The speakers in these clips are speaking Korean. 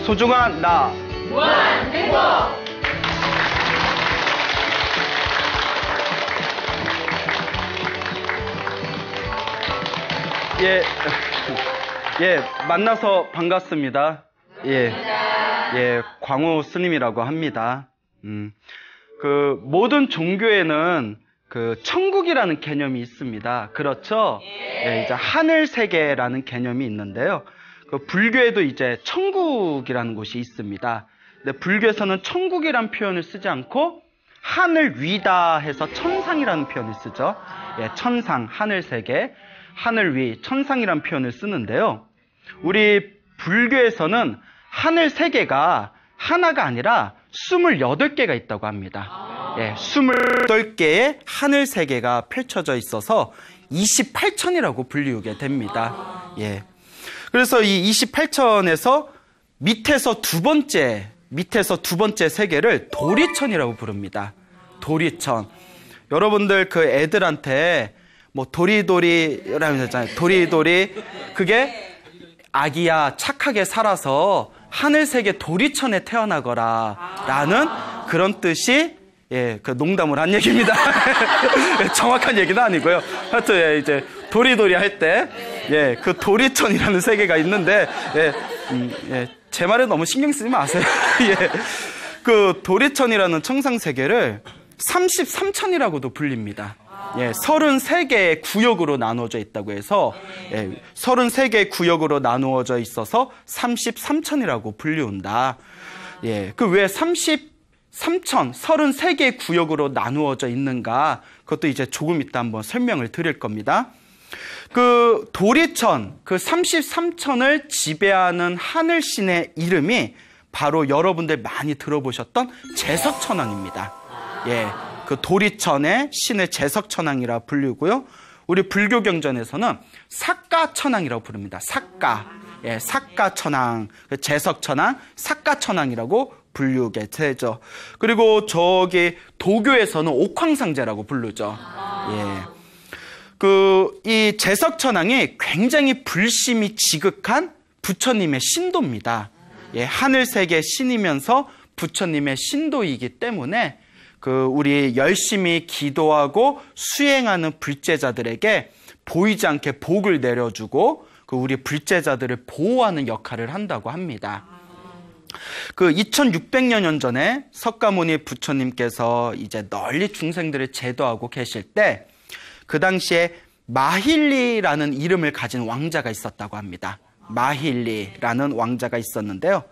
소중한 나 무한 행복. 만나서 반갑습니다. 광우 스님이라고 합니다. 그 모든 종교에는 그 천국이라는 개념이 있습니다. 그렇죠? 이제 하늘 세계라는 개념이 있는데요. 그 불교에도 이제 천국이라는 곳이 있습니다. 근데 불교에서는 천국이란 표현을 쓰지 않고 하늘 위다 해서 천상이라는 표현을 쓰죠. 천상, 하늘 세계, 하늘 위, 천상이라는 표현을 쓰는데요. 우리 불교에서는 하늘 세계가 하나가 아니라 28개가 있다고 합니다. 28개의 하늘 세계가 펼쳐져 있어서 28천이라고 불리우게 됩니다. 그래서 이 28천에서 밑에서 두 번째 세계를 도리천이라고 부릅니다. 도리천. 여러분들 그 애들한테 뭐 도리도리라고 했잖아요. 도리도리. 그게 아기야 착하게 살아서 하늘세계 도리천에 태어나거라 라는 그런 뜻이 그 농담을 한 얘기입니다. 정확한 얘기는 아니고요. 하여튼 이제 도리도리 할 때 그 도리천이라는 세계가 있는데 제 말에 너무 신경 쓰지 마세요. 그 도리천이라는 천상 세계를 33천이라고도 불립니다. 33개의 구역으로 나누어져 있다고 해서 33개의 구역으로 나누어져 있어서 33천이라고 불리운다. 그 왜 33개의 구역으로 나누어져 있는가? 그것도 이제 조금 이따 한번 설명을 드릴 겁니다. 그 도리천, 그 33천을 지배하는 하늘신의 이름이 바로 여러분들 많이 들어보셨던 제석천왕입니다. 그 도리천의 신을 제석천왕이라 불리고요. 우리 불교 경전에서는 삭가천왕이라고 부릅니다. 삭가천왕, 제석천왕, 삭가천왕이라고 불리게 되죠. 그리고 저기 도교에서는 옥황상제라고 부르죠. 이 제석천왕이 굉장히 불심이 지극한 부처님의 신도입니다. 하늘세계 신이면서 부처님의 신도이기 때문에 우리 열심히 기도하고 수행하는 불제자들에게 보이지 않게 복을 내려주고 우리 불제자들을 보호하는 역할을 한다고 합니다. 2600년 전에 석가모니 부처님께서 이제 널리 중생들을 제도하고 계실 때 그 당시에 마힐리라는 이름을 가진 왕자가 있었다고 합니다. 마힐리라는 왕자가 있었는데요.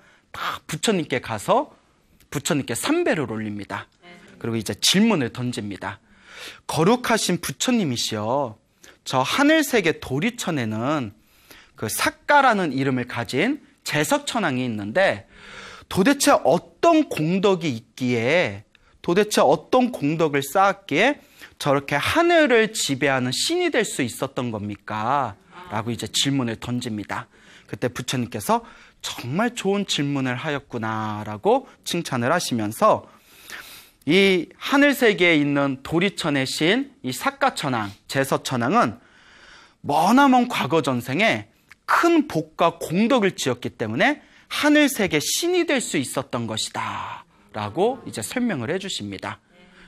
부처님께 가서 부처님께 삼배를 올립니다. 그리고 이제 질문을 던집니다. 거룩하신 부처님이시여, 저 하늘세계 도리천에는 그 삭가라는 이름을 가진 제석천왕이 있는데 도대체 어떤 공덕이 있기에, 도대체 어떤 공덕을 쌓았기에 저렇게 하늘을 지배하는 신이 될 수 있었던 겁니까? 라고 이제 질문을 던집니다. 그때 부처님께서 정말 좋은 질문을 하였구나 라고 칭찬을 하시면서 이 하늘세계에 있는 도리천의 신, 이 삭가천왕, 제석천왕은 머나먼 과거 전생에 큰 복과 공덕을 지었기 때문에 하늘세계 신이 될 수 있었던 것이다 라고 이제 설명을 해주십니다.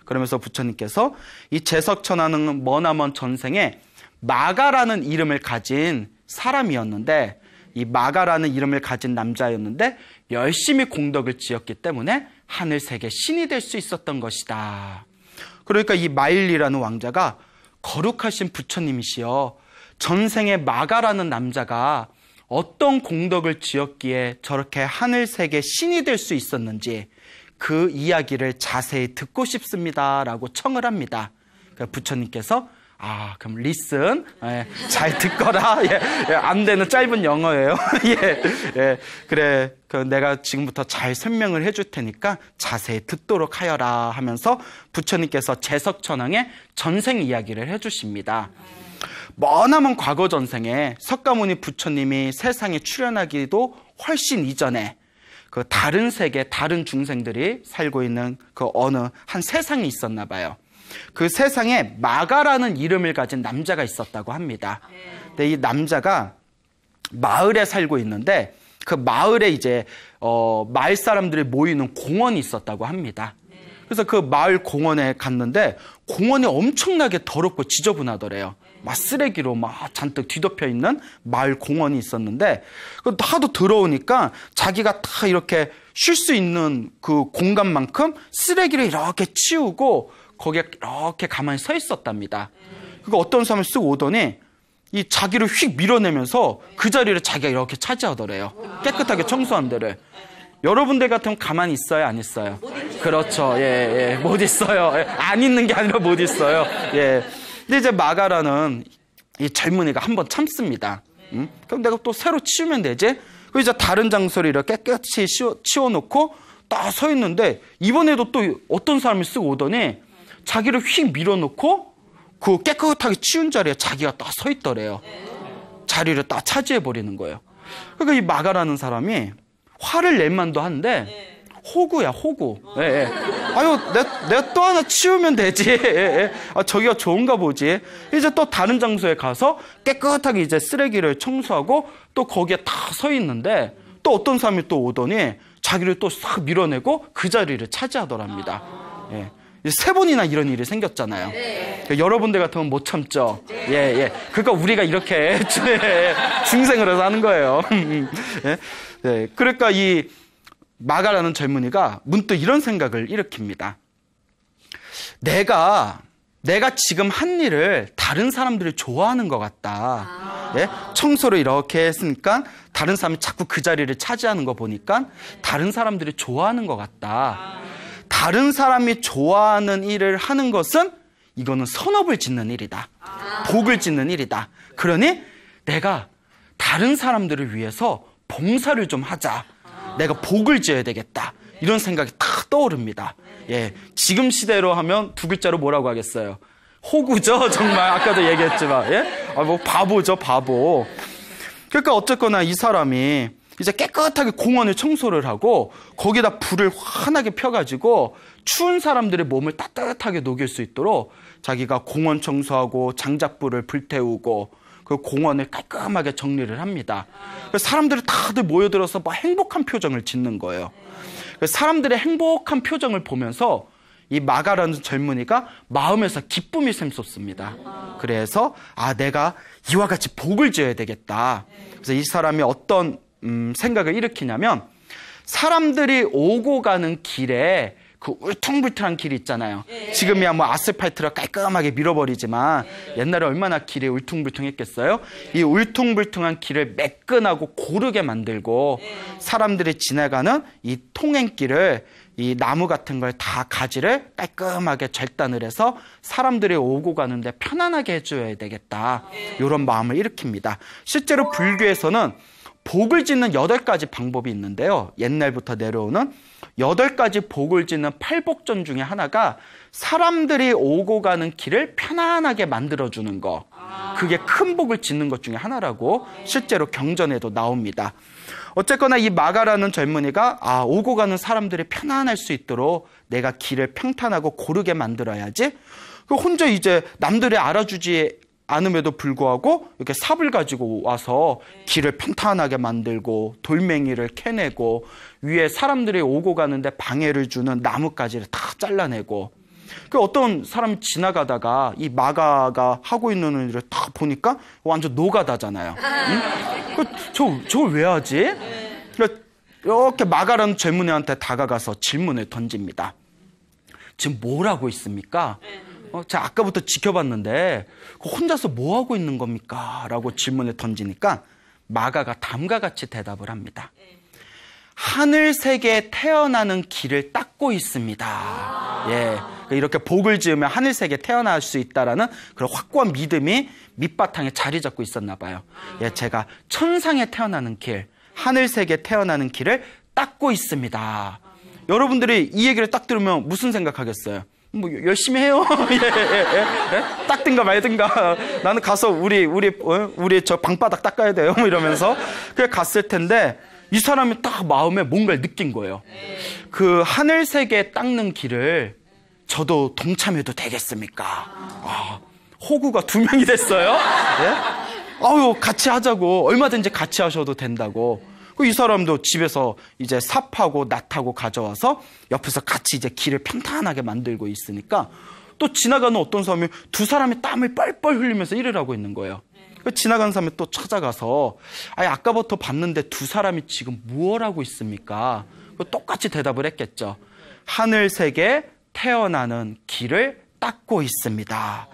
그러면서 부처님께서 이 제석천왕은 머나먼 전생에 마가라는 이름을 가진 사람이었는데, 이 마가라는 이름을 가진 남자였는데 열심히 공덕을 지었기 때문에 하늘세계 신이 될 수 있었던 것이다. 그러니까 이 마일리라는 왕자가 거룩하신 부처님이시여, 전생에 마가라는 남자가 어떤 공덕을 지었기에 저렇게 하늘세계 신이 될 수 있었는지 그 이야기를 자세히 듣고 싶습니다 라고 청을 합니다. 그러니까 부처님께서 그럼 listen, 잘 듣거라. 안 되는 짧은 영어예요. 그래, 내가 지금부터 잘 설명을 해줄 테니까 자세히 듣도록 하여라 하면서 부처님께서 제석천왕의 전생 이야기를 해주십니다. 머나먼 과거 전생에 석가모니 부처님이 세상에 출현하기도 훨씬 이전에 그 다른 세계, 다른 중생들이 살고 있는 그 어느 한 세상이 있었나 봐요. 그 세상에 마가라는 이름을 가진 남자가 있었다고 합니다. 근데 이 남자가 마을에 살고 있는데 그 마을에 이제 마을 사람들이 모이는 공원이 있었다고 합니다. 그래서 그 마을 공원에 갔는데 공원이 엄청나게 더럽고 지저분하더래요. 막 쓰레기로 막 잔뜩 뒤덮여 있는 마을 공원이 있었는데 하도 더러우니까 자기가 다 이렇게 쉴 수 있는 그 공간만큼 쓰레기를 이렇게 치우고 거기에 이렇게 가만히 서 있었답니다. 그러니까 어떤 사람이 쓱 오더니 이 자기를 휙 밀어내면서 그 자리를 자기가 이렇게 차지하더래요. 깨끗하게 청소한 데를. 여러분들 같으면 가만히 있어요, 안 있어요? 그렇죠. 예, 못 있어요. 예, 안 있는 게 아니라 못 있어요. 예. 근데 이제 마가라는 이 젊은이가 한번 참습니다. 그럼 내가 또 새로 치우면 되지? 그 이제 다른 장소를 이렇게 깨끗이 치워놓고 딱 서 있는데 이번에도 또 어떤 사람이 쓱 오더니 자기를 휙 밀어놓고 그 깨끗하게 치운 자리에 자기가 딱 서 있더래요. 자리를 딱 차지해버리는 거예요. 그러니까 이 마가라는 사람이 화를 낼 만도 한데 호구야, 호구. 예, 예. 아유, 내가 또 하나 치우면 되지. 예, 예. 아, 저기가 좋은가 보지. 이제 또 다른 장소에 가서 깨끗하게 이제 쓰레기를 청소하고 또 거기에 다 서 있는데 또 어떤 사람이 또 오더니 자기를 또 싹 밀어내고 그 자리를 차지하더랍니다. 예. 3번이나 이런 일이 생겼잖아요. 그러니까 여러분들 같으면 못 참죠. 예, 예. 그러니까 우리가 이렇게 중생을 해서 하는 거예요. 예. 네. 그러니까 이 마가라는 젊은이가 문득 이런 생각을 일으킵니다. 내가 지금 한 일을 다른 사람들이 좋아하는 것 같다. 예? 청소를 이렇게 했으니까 다른 사람이 자꾸 그 자리를 차지하는 거 보니까 다른 사람들이 좋아하는 것 같다. 다른 사람이 좋아하는 일을 하는 것은 이거는 선업을 짓는 일이다. 복을 짓는 일이다. 그러니 내가 다른 사람들을 위해서 봉사를 좀 하자. 내가 복을 지어야 되겠다. 이런 생각이 탁 떠오릅니다. 예, 지금 시대로 하면 2글자로 뭐라고 하겠어요? 호구죠, 정말. 아까도 얘기했지만, 예? 뭐 바보죠, 바보. 그러니까 어쨌거나 이 사람이 이제 깨끗하게 공원을 청소를 하고 거기다 불을 환하게 펴가지고 추운 사람들의 몸을 따뜻하게 녹일 수 있도록 자기가 공원 청소하고 장작불을 불태우고 그 공원을 깔끔하게 정리를 합니다. 사람들이 다들 모여들어서 막 행복한 표정을 짓는 거예요. 사람들의 행복한 표정을 보면서 이 마가라는 젊은이가 마음에서 기쁨이 샘솟습니다. 그래서 내가 이와 같이 복을 지어야 되겠다. 그래서 이 사람이 어떤 생각을 일으키냐면 사람들이 오고 가는 길에 그 울퉁불퉁한 길이 있잖아요. 지금이야 뭐 아스팔트로 깔끔하게 밀어버리지만 옛날에 얼마나 길이 울퉁불퉁했겠어요? 이 울퉁불퉁한 길을 매끈하고 고르게 만들고 사람들이 지나가는 이 통행길을 이 나무 같은 걸 다 가지를 깔끔하게 절단을 해서 사람들이 오고 가는데 편안하게 해줘야 되겠다. 이런 마음을 일으킵니다. 실제로 불교에서는 복을 짓는 8가지 방법이 있는데요. 옛날부터 내려오는 8가지 복을 짓는 8복전 중에 하나가 사람들이 오고 가는 길을 편안하게 만들어주는 거. 그게 큰 복을 짓는 것 중에 하나라고 실제로 경전에도 나옵니다. 어쨌거나 이 마가라는 젊은이가 오고 가는 사람들이 편안할 수 있도록 내가 길을 평탄하고 고르게 만들어야지. 혼자 이제 남들이 알아주지 않음에도 불구하고 이렇게 삽을 가지고 와서 길을 평탄하게 만들고 돌멩이를 캐내고 위에 사람들이 오고 가는데 방해를 주는 나뭇가지를 다 잘라내고 그 어떤 사람이 지나가다가 이 마가가 하고 있는 일을 딱 보니까 완전 노가다잖아요. 응? 저걸 왜 하지? 이렇게 마가라는 젊은이한테 다가가서 질문을 던집니다. 지금 뭘 하고 있습니까? 제가 아까부터 지켜봤는데 혼자서 뭐 하고 있는 겁니까? 라고 질문을 던지니까 마가가 다음과 같이 대답을 합니다. 하늘색에 태어나는 길을 닦고 있습니다. 예, 이렇게 복을 지으면 하늘색에 태어날 수 있다라는 그런 확고한 믿음이 밑바탕에 자리 잡고 있었나 봐요. 예, 제가 천상에 태어나는 길, 하늘색에 태어나는 길을 닦고 있습니다. 여러분들이 이 얘기를 딱 들으면 무슨 생각하겠어요? 뭐 열심히 해요. 예? 닦든가 말든가. 나는 가서 우리 저 방바닥 닦아야 돼요. 뭐 이러면서 그래 갔을 텐데 이 사람이 딱 마음에 뭔가를 느낀 거예요. 그 하늘색에 닦는 길을 저도 동참해도 되겠습니까? 호구가 2명이 됐어요. 예? 같이 하자고. 얼마든지 같이 하셔도 된다고. 이 사람도 집에서 이제 삽하고 낫하고 가져와서 옆에서 같이 이제 길을 평탄하게 만들고 있으니까 또 지나가는 어떤 사람이 두 사람이 땀을 뻘뻘 흘리면서 일을 하고 있는 거예요. 지나가는 사람이 또 찾아가서 아까부터 봤는데 두 사람이 지금 무엇 하고 있습니까? 똑같이 대답을 했겠죠. 하늘색에 태어나는 길을 닦고 있습니다.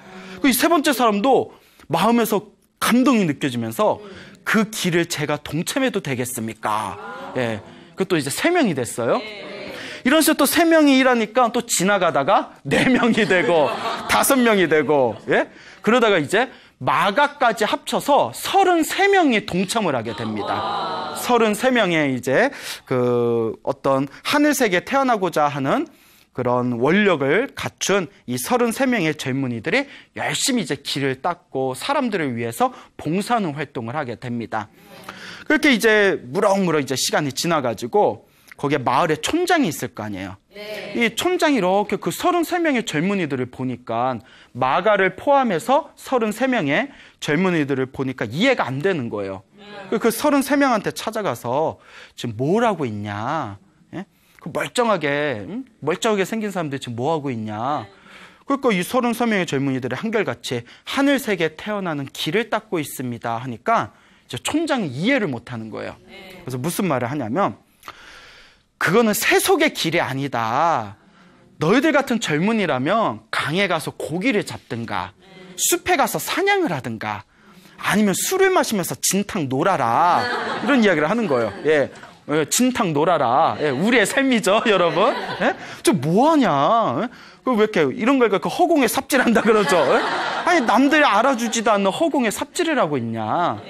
이 세 번째 사람도 마음에서 감동이 느껴지면서 그 길을 제가 동참해도 되겠습니까? 예. 그것도 이제 3명이 됐어요. 이런 식으로 또 3명이 일하니까 또 지나가다가 4명이 되고 5명이 되고, 예? 그러다가 이제 마가까지 합쳐서 33명이 동참을 하게 됩니다. 33명의 이제 그 어떤 하늘색에 태어나고자 하는 그런 원력을 갖춘 이 33명의 젊은이들이 열심히 이제 길을 닦고 사람들을 위해서 봉사하는 활동을 하게 됩니다. 그렇게 이제 무럭무럭 이제 시간이 지나가지고 거기에 마을에 촌장이 있을 거 아니에요. 네. 이 촌장이 이렇게 그 33명의 젊은이들을 보니까 마가를 포함해서 33명의 젊은이들을 보니까 이해가 안 되는 거예요. 그 33명한테 찾아가서 지금 뭘 하고 있냐? 예? 그 멀쩡하게 생긴 사람들이 지금 뭐 하고 있냐? 그러니까 이 33명의 젊은이들이 한결같이 하늘색에 태어나는 길을 닦고 있습니다 하니까 이제 촌장이 이해를 못 하는 거예요. 그래서 무슨 말을 하냐면 그거는 세속의 길이 아니다. 너희들 같은 젊은이라면 강에 가서 고기를 잡든가 숲에 가서 사냥을 하든가 아니면 술을 마시면서 진탕 놀아라. 이런 이야기를 하는 거예요. 예, 진탕 놀아라. 예, 우리의 삶이죠, 여러분. 예? 저 뭐하냐? 왜 이렇게 이런 걸 그 허공에 삽질한다 그러죠? 예? 아니 남들이 알아주지도 않는 허공에 삽질을 하고 있냐?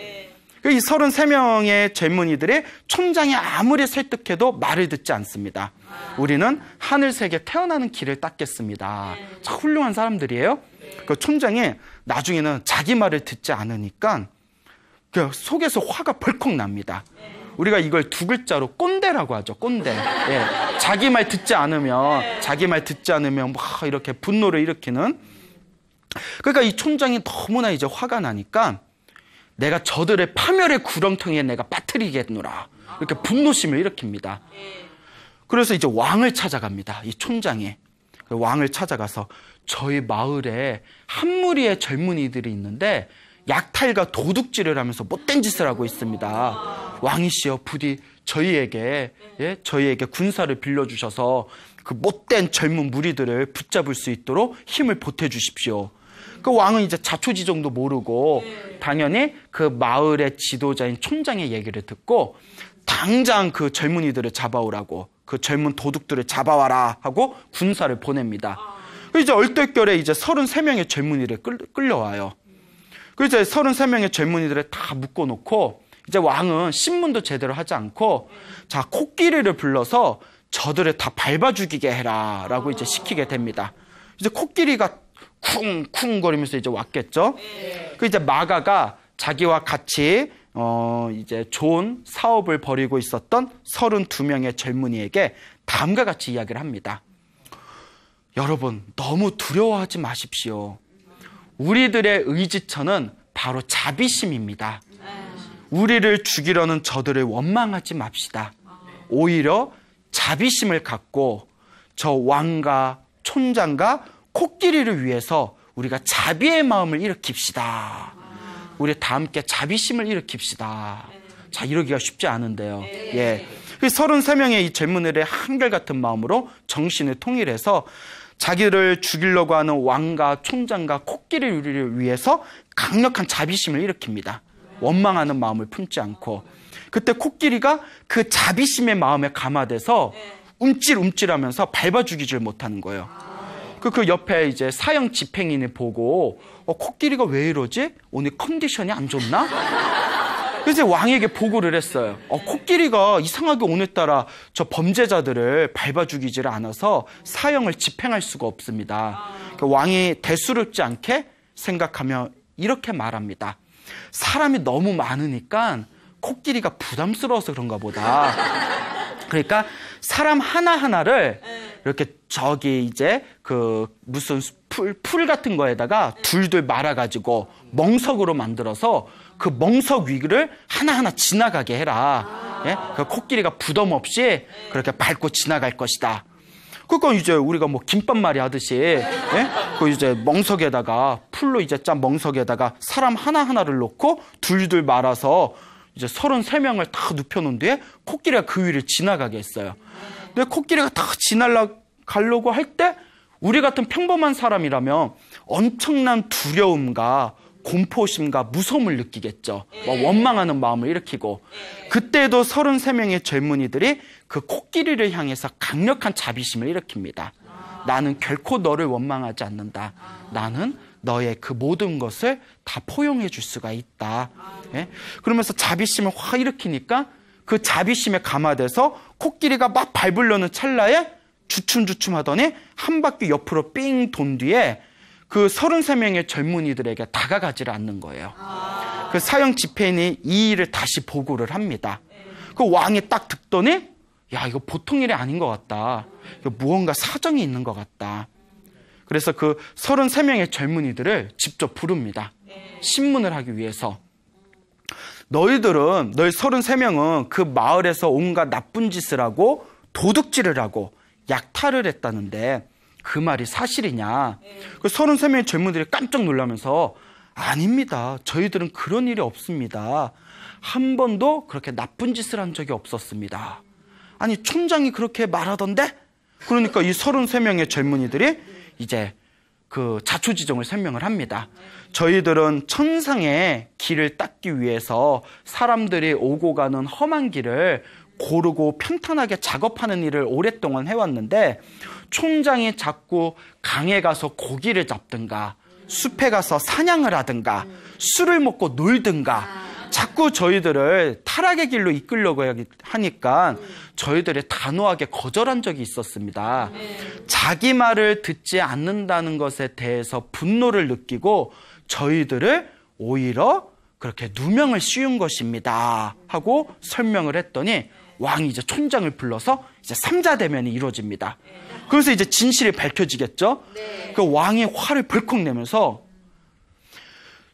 이 33명의 젊은이들이 촌장이 아무리 설득해도 말을 듣지 않습니다. 우리는 하늘색에 태어나는 길을 닦겠습니다. 참 훌륭한 사람들이에요. 그 촌장이 나중에는 자기 말을 듣지 않으니까 그 속에서 화가 벌컥 납니다. 우리가 이걸 2글자로 꼰대라고 하죠. 꼰대. 예. 자기 말 듣지 않으면 막 이렇게 분노를 일으키는. 그러니까 이 촌장이 너무나 이제 화가 나니까 내가 저들의 파멸의 구렁텅이에 내가 빠뜨리겠노라. 이렇게 분노심을 일으킵니다. 그래서 이제 왕을 찾아갑니다. 이 촌장이. 왕을 찾아가서 저희 마을에 한 무리의 젊은이들이 있는데 약탈과 도둑질을 하면서 못된 짓을 하고 있습니다. 왕이시여 부디 저희에게 군사를 빌려주셔서 그 못된 젊은 무리들을 붙잡을 수 있도록 힘을 보태주십시오. 그 왕은 이제 자초지종도 모르고 당연히 그 마을의 지도자인 촌장의 얘기를 듣고 당장 그 젊은이들을 잡아오라고 그 젊은 도둑들을 잡아와라 하고 군사를 보냅니다. 이제 얼떨결에 이제 33명의 젊은이를 끌려와요. 그 이제 33명의 젊은이들을 다 묶어놓고 이제 왕은 신문도 제대로 하지 않고 자 코끼리를 불러서 저들을 다 밟아 죽이게 해라라고 이제 시키게 됩니다. 이제 코끼리가 쿵쿵 거리면서 이제 왔겠죠. 그 이제 마가가 자기와 같이 이제 좋은 사업을 벌이고 있었던 32명의 젊은이에게 다음과 같이 이야기를 합니다. 여러분 너무 두려워하지 마십시오. 우리들의 의지처는 바로 자비심입니다. 우리를 죽이려는 저들을 원망하지 맙시다. 오히려 자비심을 갖고 저 왕과 촌장과 코끼리를 위해서 우리가 자비의 마음을 일으킵시다. 우리 다 함께 자비심을 일으킵시다. 자, 이러기가 쉽지 않은데요. 예. 33명의 이 젊은이들의 한결같은 마음으로 정신을 통일해서 자기를 죽이려고 하는 왕과 촌장과 코끼리를 위해서 강력한 자비심을 일으킵니다. 원망하는 마음을 품지 않고. 그때 코끼리가 그 자비심의 마음에 감화돼서 움찔움찔하면서 밟아 죽이질 못하는 거예요. 그 옆에 이제 사형 집행인을 보고 코끼리가 왜 이러지? 오늘 컨디션이 안 좋나? 그래서 왕에게 보고를 했어요. 코끼리가 이상하게 오늘따라 저 범죄자들을 밟아 죽이지를 않아서 사형을 집행할 수가 없습니다. 왕이 대수롭지 않게 생각하며 이렇게 말합니다. 사람이 너무 많으니까 코끼리가 부담스러워서 그런가 보다. 그러니까 사람 하나하나를 이렇게 저기 이제 그 무슨 풀 같은 거에다가 둘둘 말아가지고 멍석으로 만들어서 그 멍석 위를 하나하나 지나가게 해라. 예? 그 코끼리가 부담 없이 그렇게 밟고 지나갈 것이다. 그러니까 이제 우리가 뭐 김밥말이 하듯이, 예? 그 이제 멍석에다가, 풀로 이제 짠 멍석에다가 사람 하나하나를 놓고 둘둘 말아서 이제 33명을 다 눕혀놓은 뒤에 코끼리가 그 위를 지나가게 했어요. 근데 코끼리가 다 지나가려고 할 때 우리 같은 평범한 사람이라면 엄청난 두려움과 공포심과 무서움을 느끼겠죠. 원망하는 마음을 일으키고. 그때도 33명의 젊은이들이 그 코끼리를 향해서 강력한 자비심을 일으킵니다. 나는 결코 너를 원망하지 않는다. 나는 너의 그 모든 것을 다 포용해 줄 수가 있다. 예? 그러면서 자비심을 확 일으키니까 그 자비심에 감화돼서 코끼리가 막 밟으려는 찰나에 주춤주춤 하더니 한 바퀴 옆으로 삥 돈 뒤에 그 33명의 젊은이들에게 다가가지를 않는 거예요. 그 사형 집행인이 이 일을 다시 보고를 합니다. 그 왕이 딱 듣더니 야, 이거 보통 일이 아닌 것 같다. 이거 무언가 사정이 있는 것 같다. 그래서 그 33명의 젊은이들을 직접 부릅니다. 신문을 하기 위해서. 너희 33명은 그 마을에서 온갖 나쁜 짓을 하고 도둑질을 하고 약탈을 했다는데 그 말이 사실이냐? 그 33명의 젊은이들이 깜짝 놀라면서 아닙니다. 저희들은 그런 일이 없습니다. 한 번도 그렇게 나쁜 짓을 한 적이 없었습니다. 아니, 촌장이 그렇게 말하던데? 그러니까 이 33명의 젊은이들이 이제 그 자초지종을 설명을 합니다. 저희들은 천상의 길을 닦기 위해서 사람들이 오고 가는 험한 길을 고르고 평탄하게 작업하는 일을 오랫동안 해왔는데 촌장이 자꾸 강에 가서 고기를 잡든가 숲에 가서 사냥을 하든가 술을 먹고 놀든가 자꾸 저희들을 타락의 길로 이끌려고 하니까 저희들이 단호하게 거절한 적이 있었습니다. 자기 말을 듣지 않는다는 것에 대해서 분노를 느끼고 저희들을 오히려 그렇게 누명을 씌운 것입니다 하고 설명을 했더니 왕이 이제 촌장을 불러서 이제 삼자대면이 이루어집니다. 그래서 이제 진실이 밝혀지겠죠. 그 왕이 화를 벌컥 내면서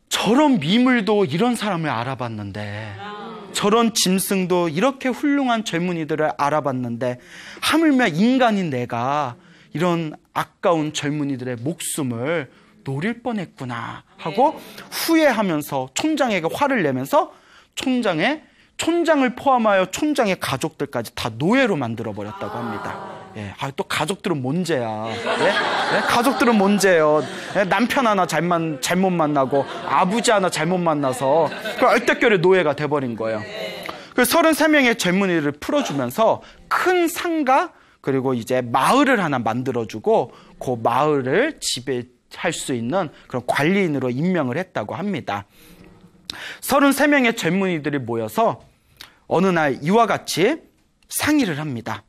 저런 미물도 이런 사람을 알아봤는데 저런 짐승도 이렇게 훌륭한 젊은이들을 알아봤는데 하물며 인간인 내가 이런 아까운 젊은이들의 목숨을 노릴 뻔했구나 하고 후회하면서 촌장에게 화를 내면서 촌장을 포함하여 촌장의 가족들까지 다 노예로 만들어버렸다고 합니다. 예, 또 가족들은 뭔 죄야. 예? 가족들은 뭔 죄예요. 예? 남편 하나 잘못 만나고 아버지 하나 잘못 만나서 그 얼떨결에 노예가 돼버린 거예요. 그 33명의 젊은이를 풀어주면서 큰 상가 그리고 이제 마을을 하나 만들어주고 그 마을을 지배할 수 있는 그런 관리인으로 임명을 했다고 합니다. 33명의 젊은이들이 모여서 어느 날 이와 같이 상의를 합니다.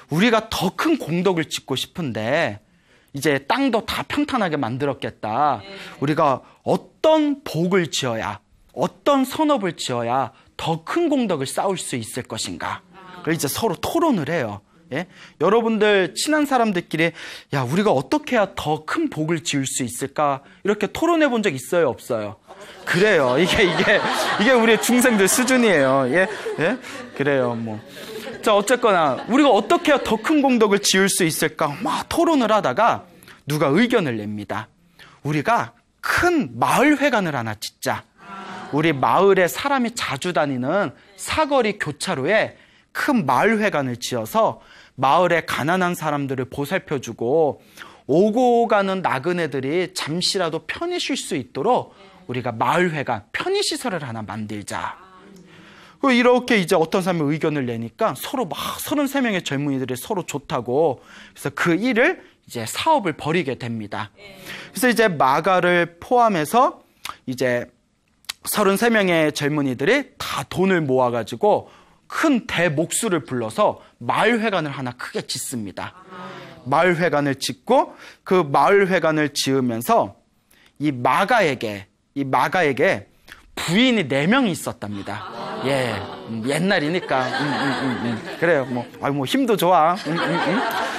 우리가 더 큰 공덕을 짓고 싶은데 이제 땅도 다 평탄하게 만들었겠다. 우리가 어떤 복을 지어야 어떤 선업을 지어야 더 큰 공덕을 쌓을 수 있을 것인가. 그래서 이제 서로 토론을 해요. 예? 여러분들 친한 사람들끼리 야 우리가 어떻게 해야 더 큰 복을 지을 수 있을까 이렇게 토론해 본 적 있어요 없어요? 그래요. 이게 우리 중생들 수준이에요. 예? 예? 그래요. 뭐. 자, 어쨌거나 우리가 어떻게 해야 더 큰 공덕을 지을 수 있을까 막 토론을 하다가 누가 의견을 냅니다. 우리가 큰 마을회관을 하나 짓자. 우리 마을에 사람이 자주 다니는 사거리 교차로에 큰 마을회관을 지어서 마을의 가난한 사람들을 보살펴주고 오고 가는 나그네들이 잠시라도 편히 쉴 수 있도록 우리가 마을회관 편의시설을 하나 만들자. 이렇게 이제 어떤 사람이 의견을 내니까 서로 막 33명의 젊은이들이 서로 좋다고 그래서 그 일을 이제 사업을 벌이게 됩니다. 그래서 이제 마가를 포함해서 이제 33명의 젊은이들이 다 돈을 모아가지고 큰 대목수를 불러서 마을회관을 하나 크게 짓습니다. 마을회관을 짓고 그 마을회관을 지으면서 이 마가에게 부인이 4명이 있었답니다. 예, 옛날이니까. 그래요. 뭐 힘도 좋아.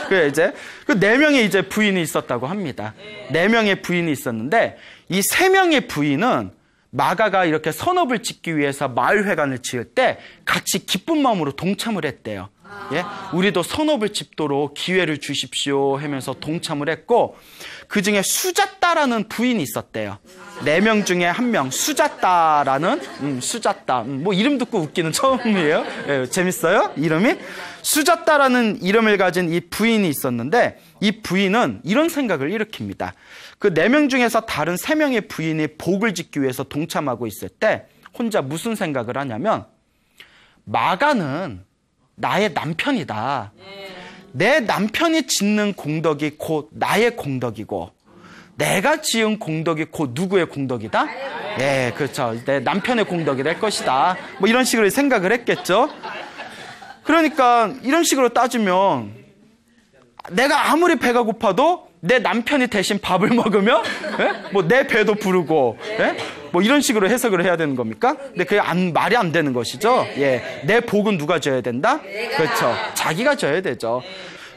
그래 이제 그 4명의 이제 부인이 있었다고 합니다. 4명의 부인이 있었는데 이 3명의 부인은 마가가 이렇게 선업을 짓기 위해서 마을회관을 지을 때 같이 기쁜 마음으로 동참을 했대요. 예? 우리도 선업을 짓도록 기회를 주십시오 하면서 동참을 했고, 그 중에 수잣다라는 부인이 있었대요. 4명 중에 1명, 수잣다라는, 수잣다. 뭐 이름 듣고 웃기는 처음이에요. 예, 재밌어요? 이름이? 수잣다라는 이름을 가진 이 부인이 있었는데, 이 부인은 이런 생각을 일으킵니다. 그 4명 중에서 다른 3명의 부인이 복을 짓기 위해서 동참하고 있을 때 혼자 무슨 생각을 하냐면, 마가는 나의 남편이다. 내 남편이 짓는 공덕이 곧 나의 공덕이고, 내가 지은 공덕이 곧 누구의 공덕이다? 예, 그렇죠. 내 남편의 공덕이 될 것이다. 뭐 이런 식으로 생각을 했겠죠. 그러니까 이런 식으로 따지면 내가 아무리 배가 고파도 내 남편이 대신 밥을 먹으면, 예? 뭐 내 배도 부르고, 예? 뭐 이런 식으로 해석을 해야 되는 겁니까? 근데 그게 말이 안 되는 것이죠. 예, 내 복은 누가 져야 된다? 그렇죠. 자기가 져야 되죠.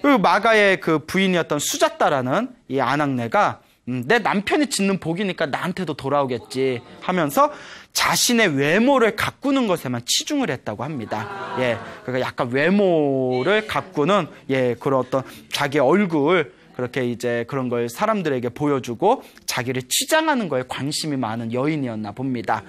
그리고 마가의 그 부인이었던 수잣다라는 이 아낙네가 내 남편이 짓는 복이니까 나한테도 돌아오겠지 하면서 자신의 외모를 가꾸는 것에만 치중을 했다고 합니다. 예, 그러니까 약간 외모를 가꾸는, 예, 그런 어떤 자기 얼굴, 그렇게 이제 그런 걸 사람들에게 보여주고 자기를 치장하는 거에 관심이 많은 여인이었나 봅니다.